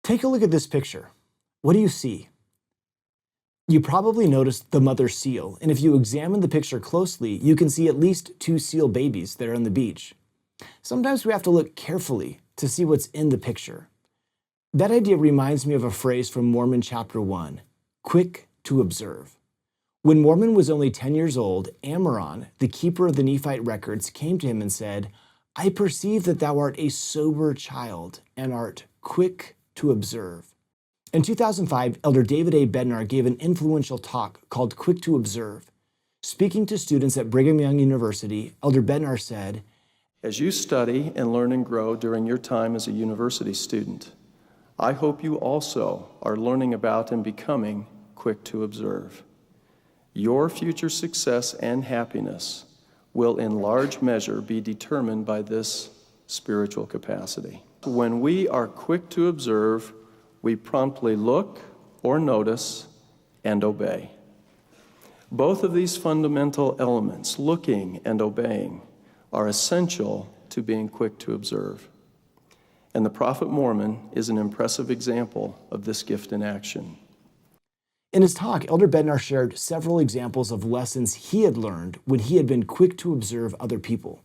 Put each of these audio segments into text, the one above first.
Take a look at this picture. What do you see? You probably noticed the mother seal, and if you examine the picture closely, you can see at least 2 seal babies that are on the beach. Sometimes we have to look carefully to see what's in the picture. That idea reminds me of a phrase from Mormon chapter 1, quick to observe. When Mormon was only 10 years old, Amaron, the keeper of the Nephite records, came to him and said, I perceive that thou art a sober child and art quick to observe. In 2005, Elder David A. Bednar gave an influential talk called Quick to Observe. Speaking to students at Brigham Young University, Elder Bednar said, As you study and learn and grow during your time as a university student, I hope you also are learning about and becoming quick to observe. Your future success and happiness will in large measure be determined by this spiritual capacity. When we are quick to observe, we promptly look or notice and obey. Both of these fundamental elements, looking and obeying, are essential to being quick to observe. And the prophet Mormon is an impressive example of this gift in action. In his talk, Elder Bednar shared several examples of lessons he had learned when he had been quick to observe other people.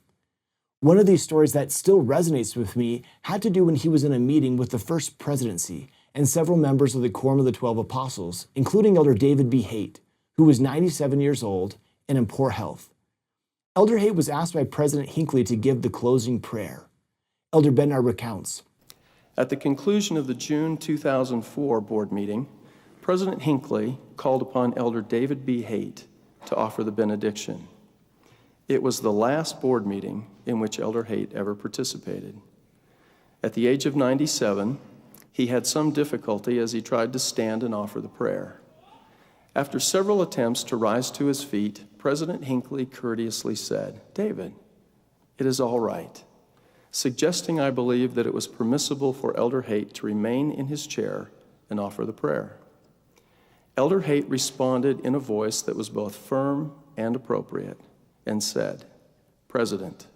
One of these stories that still resonates with me had to do when he was in a meeting with the First Presidency and several members of the Quorum of the 12 Apostles, including Elder David B. Haight, who was 97 years old and in poor health. Elder Haight was asked by President Hinckley to give the closing prayer. Elder Bednar recounts. At the conclusion of the June 2004 board meeting, President Hinckley called upon Elder David B. Haight to offer the benediction. It was the last board meeting in which Elder Haight ever participated. At the age of 97, he had some difficulty as he tried to stand and offer the prayer. After several attempts to rise to his feet, President Hinckley courteously said, David, it is all right, suggesting, I believe, that it was permissible for Elder Haight to remain in his chair and offer the prayer. Elder Haight responded in a voice that was both firm and appropriate and said, President,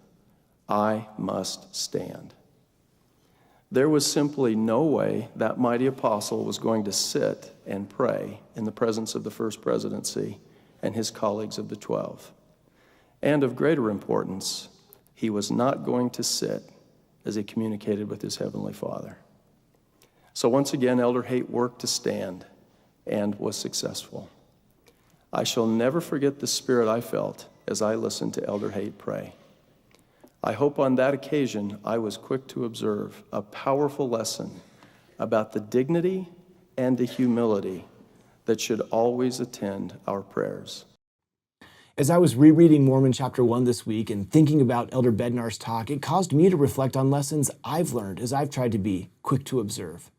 I must stand. There was simply no way that mighty apostle was going to sit and pray in the presence of the First Presidency and his colleagues of the 12. And of greater importance, he was not going to sit as he communicated with his Heavenly Father. So once again, Elder Haight worked to stand and was successful. I shall never forget the spirit I felt as I listened to Elder Haight pray. I hope on that occasion I was quick to observe a powerful lesson about the dignity and the humility that should always attend our prayers. As I was rereading Mormon chapter 1 this week and thinking about Elder Bednar's talk, it caused me to reflect on lessons I've learned as I've tried to be quick to observe.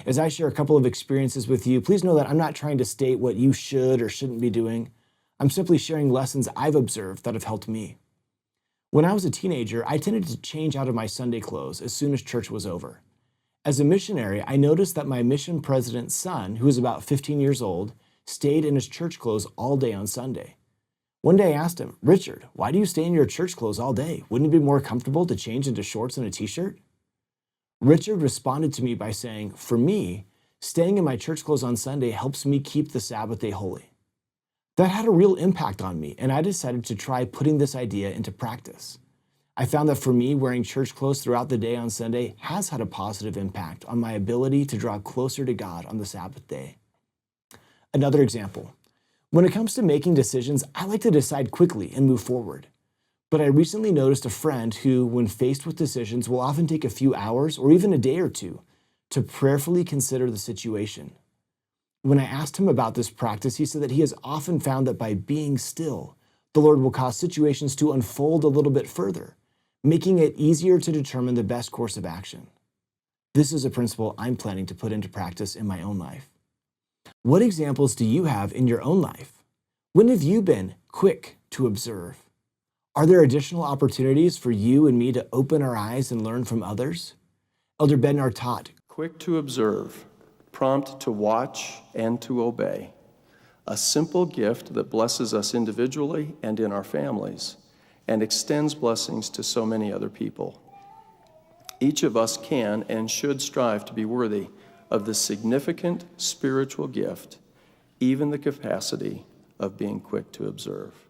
As I share a couple of experiences with you, please know that I'm not trying to state what you should or shouldn't be doing. I'm simply sharing lessons I've observed that have helped me. When I was a teenager, I tended to change out of my Sunday clothes as soon as church was over. As a missionary, I noticed that my mission president's son, who was about 15 years old, stayed in his church clothes all day on Sunday. One day I asked him, Richard, why do you stay in your church clothes all day? Wouldn't it be more comfortable to change into shorts and a t-shirt? Richard responded to me by saying, for me, staying in my church clothes on Sunday helps me keep the Sabbath day holy. That had a real impact on me, and I decided to try putting this idea into practice. I found that for me, wearing church clothes throughout the day on Sunday has had a positive impact on my ability to draw closer to God on the Sabbath day. Another example. When it comes to making decisions, I like to decide quickly and move forward. But I recently noticed a friend who, when faced with decisions, will often take a few hours or even a day or two to prayerfully consider the situation. When I asked him about this practice, he said that he has often found that by being still, the Lord will cause situations to unfold a little bit further, making it easier to determine the best course of action. This is a principle I'm planning to put into practice in my own life. What examples do you have in your own life? When have you been quick to observe? Are there additional opportunities for you and me to open our eyes and learn from others? Elder Bednar taught, quick to observe, prompt to watch and to obey. A simple gift that blesses us individually and in our families and extends blessings to so many other people. Each of us can and should strive to be worthy of the significant spiritual gift, even the capacity of being quick to observe.